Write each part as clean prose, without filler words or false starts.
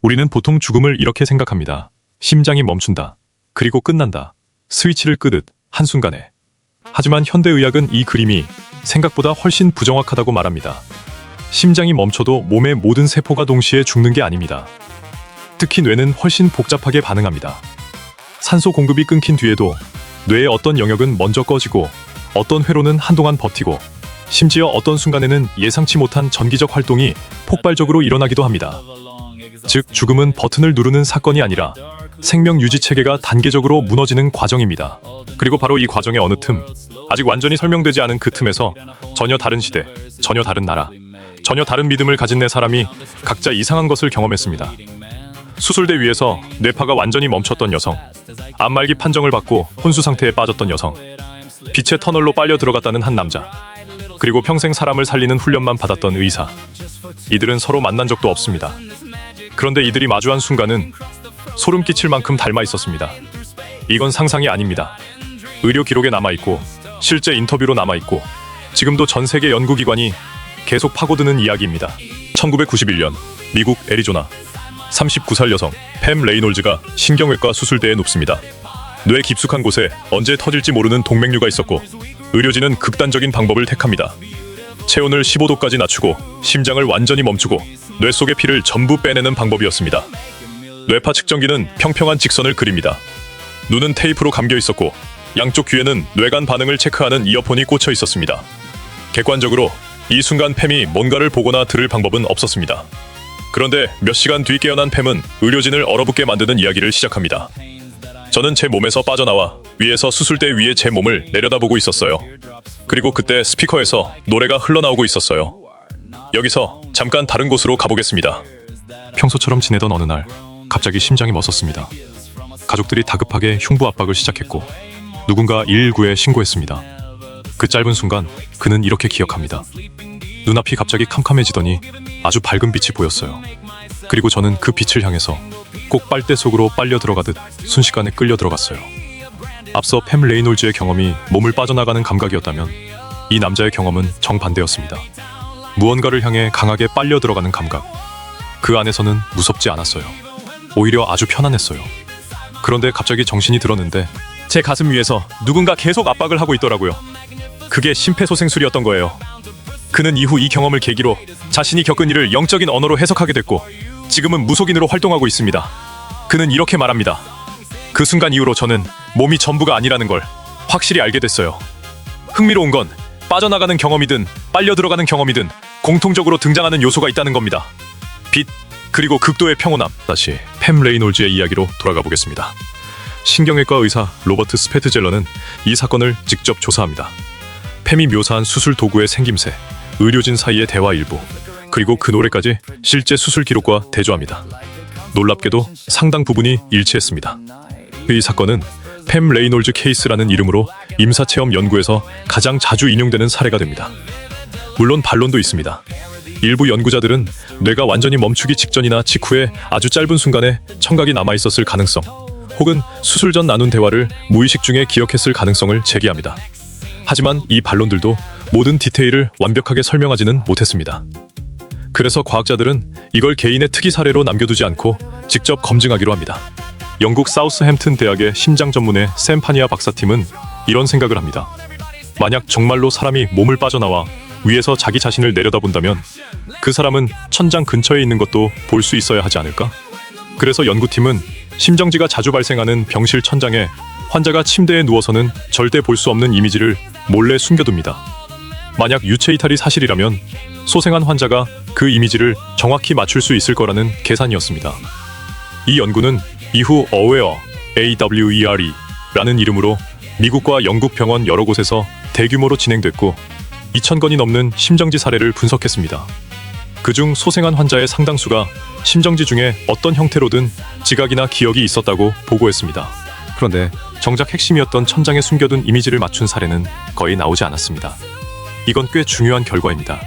우리는 보통 죽음을 이렇게 생각합니다. 심장이 멈춘다. 그리고 끝난다. 스위치를 끄듯 한순간에. 하지만 현대의학은 이 그림이 생각보다 훨씬 부정확하다고 말합니다. 심장이 멈춰도 몸의 모든 세포가 동시에 죽는 게 아닙니다. 특히 뇌는 훨씬 복잡하게 반응합니다. 산소 공급이 끊긴 뒤에도 뇌의 어떤 영역은 먼저 꺼지고 어떤 회로는 한동안 버티고 심지어 어떤 순간에는 예상치 못한 전기적 활동이 폭발적으로 일어나기도 합니다. 즉, 죽음은 버튼을 누르는 사건이 아니라 생명 유지 체계가 단계적으로 무너지는 과정입니다. 그리고 바로 이 과정의 어느 틈, 아직 완전히 설명되지 않은 그 틈에서 전혀 다른 시대, 전혀 다른 나라, 전혀 다른 믿음을 가진 네 사람이 각자 이상한 것을 경험했습니다. 수술대 위에서 뇌파가 완전히 멈췄던 여성, 암말기 판정을 받고 혼수 상태에 빠졌던 여성, 빛의 터널로 빨려 들어갔다는 한 남자, 그리고 평생 사람을 살리는 훈련만 받았던 의사. 이들은 서로 만난 적도 없습니다. 그런데 이들이 마주한 순간은 소름 끼칠 만큼 닮아 있었습니다. 이건 상상이 아닙니다. 의료 기록에 남아있고 실제 인터뷰로 남아있고 지금도 전 세계 연구기관이 계속 파고드는 이야기입니다. 1991년 미국 애리조나 39살 여성 팸 레이놀즈가 신경외과 수술대에 눕습니다. 뇌 깊숙한 곳에 언제 터질지 모르는 동맥류가 있었고 의료진은 극단적인 방법을 택합니다. 체온을 15도까지 낮추고 심장을 완전히 멈추고 뇌 속의 피를 전부 빼내는 방법이었습니다. 뇌파 측정기는 평평한 직선을 그립니다. 눈은 테이프로 감겨 있었고 양쪽 귀에는 뇌간 반응을 체크하는 이어폰이 꽂혀 있었습니다. 객관적으로 이 순간 팸이 뭔가를 보거나 들을 방법은 없었습니다. 그런데 몇 시간 뒤 깨어난 팸은 의료진을 얼어붙게 만드는 이야기를 시작합니다. 저는 제 몸에서 빠져나와 위에서 수술대 위에 제 몸을 내려다보고 있었어요. 그리고 그때 스피커에서 노래가 흘러나오고 있었어요. 여기서 잠깐 다른 곳으로 가보겠습니다. 평소처럼 지내던 어느 날 갑자기 심장이 멎었습니다. 가족들이 다급하게 흉부 압박을 시작했고 누군가 119에 신고했습니다. 그 짧은 순간 그는 이렇게 기억합니다. 눈앞이 갑자기 캄캄해지더니 아주 밝은 빛이 보였어요. 그리고 저는 그 빛을 향해서 꼭 빨대 속으로 빨려 들어가듯 순식간에 끌려 들어갔어요. 앞서 팸 레이놀즈의 경험이 몸을 빠져나가는 감각이었다면 이 남자의 경험은 정반대였습니다. 무언가를 향해 강하게 빨려 들어가는 감각. 그 안에서는 무섭지 않았어요. 오히려 아주 편안했어요. 그런데 갑자기 정신이 들었는데 제 가슴 위에서 누군가 계속 압박을 하고 있더라고요. 그게 심폐소생술이었던 거예요. 그는 이후 이 경험을 계기로 자신이 겪은 일을 영적인 언어로 해석하게 됐고 지금은 무속인으로 활동하고 있습니다. 그는 이렇게 말합니다. 그 순간 이후로 저는 몸이 전부가 아니라는 걸 확실히 알게 됐어요. 흥미로운 건 빠져나가는 경험이든 빨려 들어가는 경험이든 공통적으로 등장하는 요소가 있다는 겁니다. 빛, 그리고 극도의 평온함. 다시 팸 레이놀즈의 이야기로 돌아가 보겠습니다. 신경외과 의사 로버트 스페트젤러는 이 사건을 직접 조사합니다. 팸이 묘사한 수술 도구의 생김새, 의료진 사이의 대화 일부, 그리고 그 노래까지 실제 수술 기록과 대조합니다. 놀랍게도 상당 부분이 일치했습니다. 이 사건은 팸 레이놀즈 케이스라는 이름으로 임사체험 연구에서 가장 자주 인용되는 사례가 됩니다. 물론 반론도 있습니다. 일부 연구자들은 뇌가 완전히 멈추기 직전이나 직후에 아주 짧은 순간에 청각이 남아있었을 가능성, 혹은 수술 전 나눈 대화를 무의식 중에 기억했을 가능성을 제기합니다. 하지만 이 반론들도 모든 디테일을 완벽하게 설명하지는 못했습니다. 그래서 과학자들은 이걸 개인의 특이 사례로 남겨두지 않고 직접 검증하기로 합니다. 영국 사우스햄튼 대학의 심장 전문의 샘 파니아 박사팀은 이런 생각을 합니다. 만약 정말로 사람이 몸을 빠져나와 위에서 자기 자신을 내려다본다면 그 사람은 천장 근처에 있는 것도 볼 수 있어야 하지 않을까? 그래서 연구팀은 심정지가 자주 발생하는 병실 천장에 환자가 침대에 누워서는 절대 볼 수 없는 이미지를 몰래 숨겨둡니다. 만약 유체 이탈이 사실이라면 소생한 환자가 그 이미지를 정확히 맞출 수 있을 거라는 계산이었습니다. 이 연구는 이후 AWERE라는 이름으로 미국과 영국 병원 여러 곳에서 대규모로 진행됐고 2,000건이 넘는 심정지 사례를 분석했습니다. 그중 소생한 환자의 상당수가 심정지 중에 어떤 형태로든 지각이나 기억이 있었다고 보고했습니다. 그런데 정작 핵심이었던 천장에 숨겨둔 이미지를 맞춘 사례는 거의 나오지 않았습니다. 이건 꽤 중요한 결과입니다.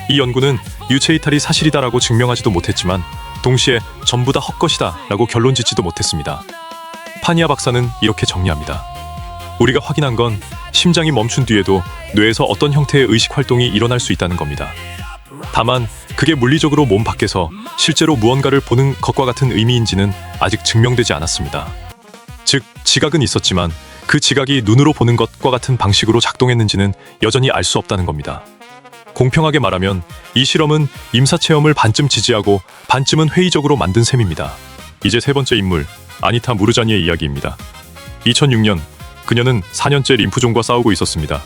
이 연구는 유체 이탈이 사실이다라고 증명하지도 못했지만 동시에 전부 다 헛것이다 라고 결론 짓지도 못했습니다. 파니아 박사는 이렇게 정리합니다. 우리가 확인한 건 심장이 멈춘 뒤에도 뇌에서 어떤 형태의 의식 활동이 일어날 수 있다는 겁니다. 다만 그게 물리적으로 몸 밖에서 실제로 무언가를 보는 것과 같은 의미인지는 아직 증명되지 않았습니다. 즉, 지각은 있었지만 그 지각이 눈으로 보는 것과 같은 방식으로 작동했는지는 여전히 알 수 없다는 겁니다. 공평하게 말하면 이 실험은 임사체험을 반쯤 지지하고 반쯤은 회의적으로 만든 셈입니다. 이제 세 번째 인물, 아니타 무르자니의 이야기입니다. 2006년, 그녀는 4년째 림프종과 싸우고 있었습니다.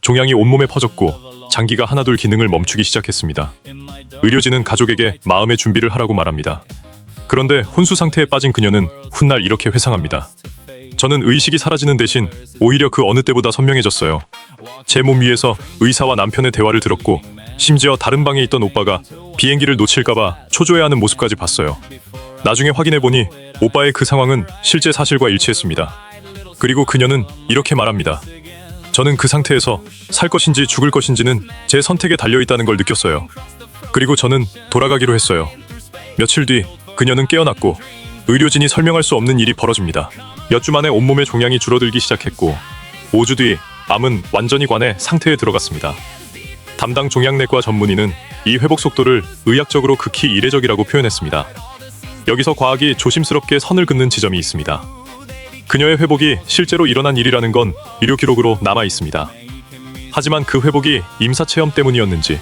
종양이 온몸에 퍼졌고 장기가 하나둘 기능을 멈추기 시작했습니다. 의료진은 가족에게 마음의 준비를 하라고 말합니다. 그런데 혼수 상태에 빠진 그녀는 훗날 이렇게 회상합니다. 저는 의식이 사라지는 대신 오히려 그 어느 때보다 선명해졌어요. 제 몸 위에서 의사와 남편의 대화를 들었고 심지어 다른 방에 있던 오빠가 비행기를 놓칠까봐 초조해하는 모습까지 봤어요. 나중에 확인해보니 오빠의 그 상황은 실제 사실과 일치했습니다. 그리고 그녀는 이렇게 말합니다. 저는 그 상태에서 살 것인지 죽을 것인지는 제 선택에 달려있다는 걸 느꼈어요. 그리고 저는 돌아가기로 했어요. 며칠 뒤 그녀는 깨어났고 의료진이 설명할 수 없는 일이 벌어집니다. 몇 주 만에 온몸의 종양이 줄어들기 시작했고 5주 뒤 암은 완전히 관해 상태에 들어갔습니다. 담당 종양내과 전문의는 이 회복 속도를 의학적으로 극히 이례적이라고 표현했습니다. 여기서 과학이 조심스럽게 선을 긋는 지점이 있습니다. 그녀의 회복이 실제로 일어난 일이라는 건 의료 기록으로 남아 있습니다. 하지만 그 회복이 임사체험 때문이었는지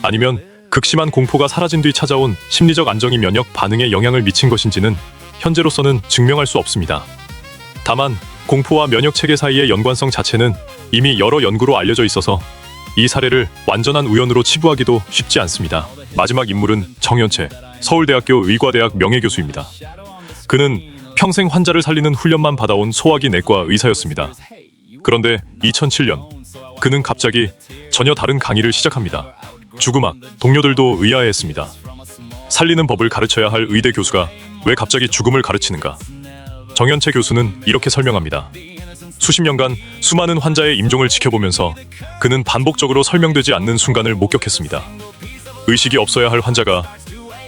아니면 극심한 공포가 사라진 뒤 찾아온 심리적 안정이 면역 반응에 영향을 미친 것인지는 현재로서는 증명할 수 없습니다. 다만 공포와 면역 체계 사이의 연관성 자체는 이미 여러 연구로 알려져 있어서 이 사례를 완전한 우연으로 치부하기도 쉽지 않습니다. 마지막 인물은 정현채, 서울대학교 의과대학 명예교수입니다. 그는 평생 환자를 살리는 훈련만 받아온 소화기 내과 의사였습니다. 그런데 2007년 그는 갑자기 전혀 다른 강의를 시작합니다. 죽음학, 동료들도 의아해했습니다. 살리는 법을 가르쳐야 할 의대 교수가 왜 갑자기 죽음을 가르치는가? 정현채 교수는 이렇게 설명합니다. 수십 년간 수많은 환자의 임종을 지켜보면서 그는 반복적으로 설명되지 않는 순간을 목격했습니다. 의식이 없어야 할 환자가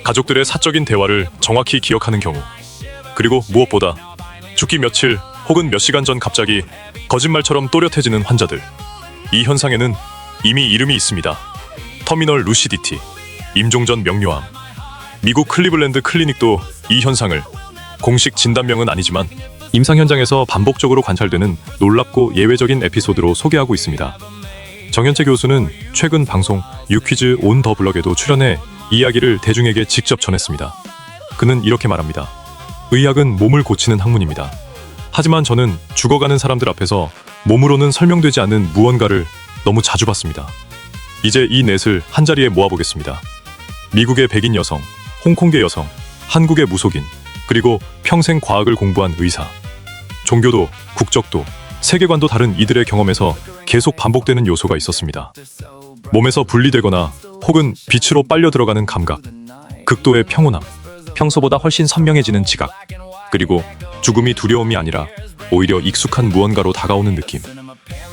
가족들의 사적인 대화를 정확히 기억하는 경우, 그리고 무엇보다 죽기 며칠 혹은 몇 시간 전 갑자기 거짓말처럼 또렷해지는 환자들. 이 현상에는 이미 이름이 있습니다. 터미널 루시디티, 임종 전 명료함. 미국 클리블랜드 클리닉도 이 현상을 공식 진단명은 아니지만 임상 현장에서 반복적으로 관찰되는 놀랍고 예외적인 에피소드로 소개하고 있습니다. 정현채 교수는 최근 방송 유퀴즈 온 더 블럭에도 출연해 이야기를 대중에게 직접 전했습니다. 그는 이렇게 말합니다. 의학은 몸을 고치는 학문입니다. 하지만 저는 죽어가는 사람들 앞에서 몸으로는 설명되지 않는 무언가를 너무 자주 봤습니다. 이제 이 넷을 한자리에 모아보겠습니다. 미국의 백인 여성, 홍콩계 여성, 한국의 무속인, 그리고 평생 과학을 공부한 의사. 종교도, 국적도, 세계관도 다른 이들의 경험에서 계속 반복되는 요소가 있었습니다. 몸에서 분리되거나 혹은 빛으로 빨려 들어가는 감각, 극도의 평온함, 평소보다 훨씬 선명해지는 지각, 그리고 죽음이 두려움이 아니라 오히려 익숙한 무언가로 다가오는 느낌.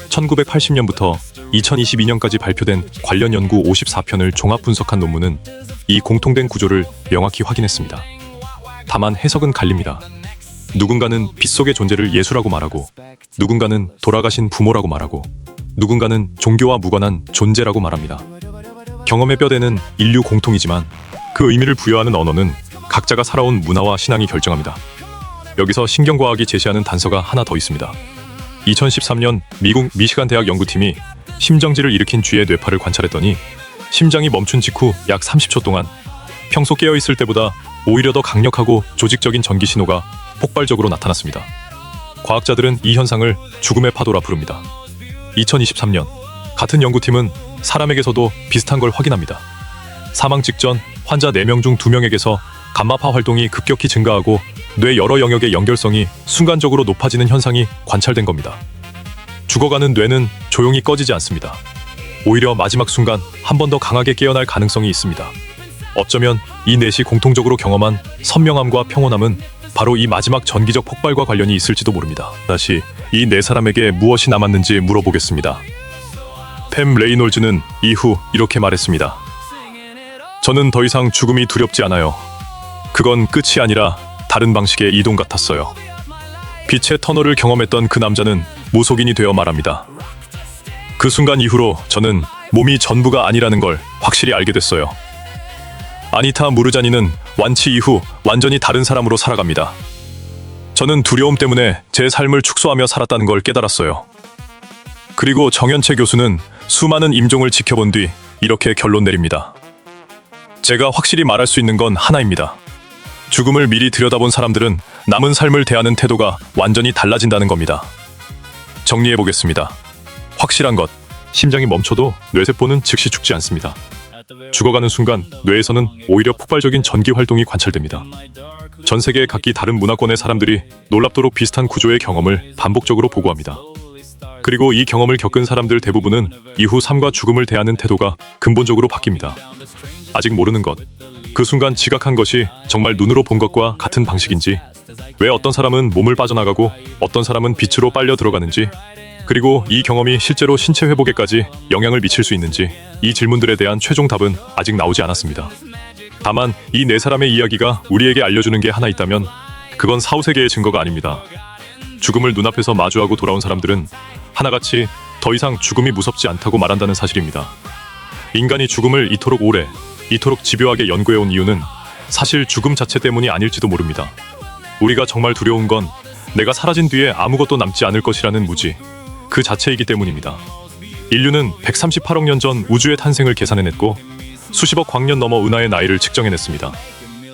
1980년부터 2022년까지 발표된 관련 연구 54편을 종합 분석한 논문은 이 공통된 구조를 명확히 확인했습니다. 다만 해석은 갈립니다. 누군가는 빛속의 존재를 예수라고 말하고, 누군가는 돌아가신 부모라고 말하고, 누군가는 종교와 무관한 존재라고 말합니다. 경험의 뼈대는 인류 공통이지만 그 의미를 부여하는 언어는 각자가 살아온 문화와 신앙이 결정합니다. 여기서 신경과학이 제시하는 단서가 하나 더 있습니다. 2013년 미국 미시간 대학 연구팀이 심정지를 일으킨 쥐의 뇌파를 관찰했더니 심장이 멈춘 직후 약 30초 동안 평소 깨어있을 때보다 오히려 더 강력하고 조직적인 전기 신호가 폭발적으로 나타났습니다. 과학자들은 이 현상을 죽음의 파도라 부릅니다. 2023년 같은 연구팀은 사람에게서도 비슷한 걸 확인합니다. 사망 직전 환자 4명 중 2명에게서 감마파 활동이 급격히 증가하고 뇌 여러 영역의 연결성이 순간적으로 높아지는 현상이 관찰된 겁니다. 죽어가는 뇌는 조용히 꺼지지 않습니다. 오히려 마지막 순간 한 번 더 강하게 깨어날 가능성이 있습니다. 어쩌면 이 넷이 공통적으로 경험한 선명함과 평온함은 바로 이 마지막 전기적 폭발과 관련이 있을지도 모릅니다. 다시 이 네 사람에게 무엇이 남았는지 물어보겠습니다. 팸 레이놀즈는 이후 이렇게 말했습니다. 저는 더 이상 죽음이 두렵지 않아요. 그건 끝이 아니라 다른 방식의 이동 같았어요. 빛의 터널을 경험했던 그 남자는 무속인이 되어 말합니다. 그 순간 이후로 저는 몸이 전부가 아니라는 걸 확실히 알게 됐어요. 아니타 무르자니는 완치 이후 완전히 다른 사람으로 살아갑니다. 저는 두려움 때문에 제 삶을 축소하며 살았다는 걸 깨달았어요. 그리고 정연채 교수는 수많은 임종을 지켜본 뒤 이렇게 결론 내립니다. 제가 확실히 말할 수 있는 건 하나입니다. 죽음을 미리 들여다본 사람들은 남은 삶을 대하는 태도가 완전히 달라진다는 겁니다. 정리해보겠습니다. 확실한 것, 심장이 멈춰도 뇌세포는 즉시 죽지 않습니다. 죽어가는 순간 뇌에서는 오히려 폭발적인 전기 활동이 관찰됩니다. 전 세계 각기 다른 문화권의 사람들이 놀랍도록 비슷한 구조의 경험을 반복적으로 보고합니다. 그리고 이 경험을 겪은 사람들 대부분은 이후 삶과 죽음을 대하는 태도가 근본적으로 바뀝니다. 아직 모르는 것, 그 순간 지각한 것이 정말 눈으로 본 것과 같은 방식인지, 왜 어떤 사람은 몸을 빠져나가고 어떤 사람은 빛으로 빨려 들어가는지, 그리고 이 경험이 실제로 신체 회복에까지 영향을 미칠 수 있는지, 이 질문들에 대한 최종 답은 아직 나오지 않았습니다. 다만 이 네 사람의 이야기가 우리에게 알려주는 게 하나 있다면 그건 4~5세계의 증거가 아닙니다. 죽음을 눈앞에서 마주하고 돌아온 사람들은 하나같이 더 이상 죽음이 무섭지 않다고 말한다는 사실입니다. 인간이 죽음을 이토록 오래, 이토록 집요하게 연구해온 이유는 사실 죽음 자체 때문이 아닐지도 모릅니다. 우리가 정말 두려운 건 내가 사라진 뒤에 아무것도 남지 않을 것이라는 무지, 그 자체이기 때문입니다. 인류는 138억 년 전 우주의 탄생을 계산해냈고 수십억 광년 넘어 은하의 나이를 측정해냈습니다.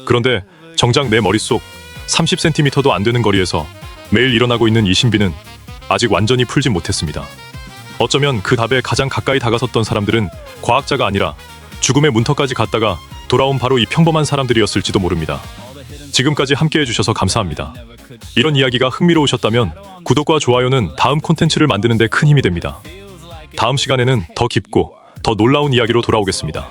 그런데 정작 내 머릿속 30cm도 안 되는 거리에서 매일 일어나고 있는 이 신비는 아직 완전히 풀지 못했습니다. 어쩌면 그 답에 가장 가까이 다가섰던 사람들은 과학자가 아니라 죽음의 문턱까지 갔다가 돌아온 바로 이 평범한 사람들이었을지도 모릅니다. 지금까지 함께해 주셔서 감사합니다. 이런 이야기가 흥미로우셨다면 구독과 좋아요는 다음 콘텐츠를 만드는 데 큰 힘이 됩니다. 다음 시간에는 더 깊고 더 놀라운 이야기로 돌아오겠습니다.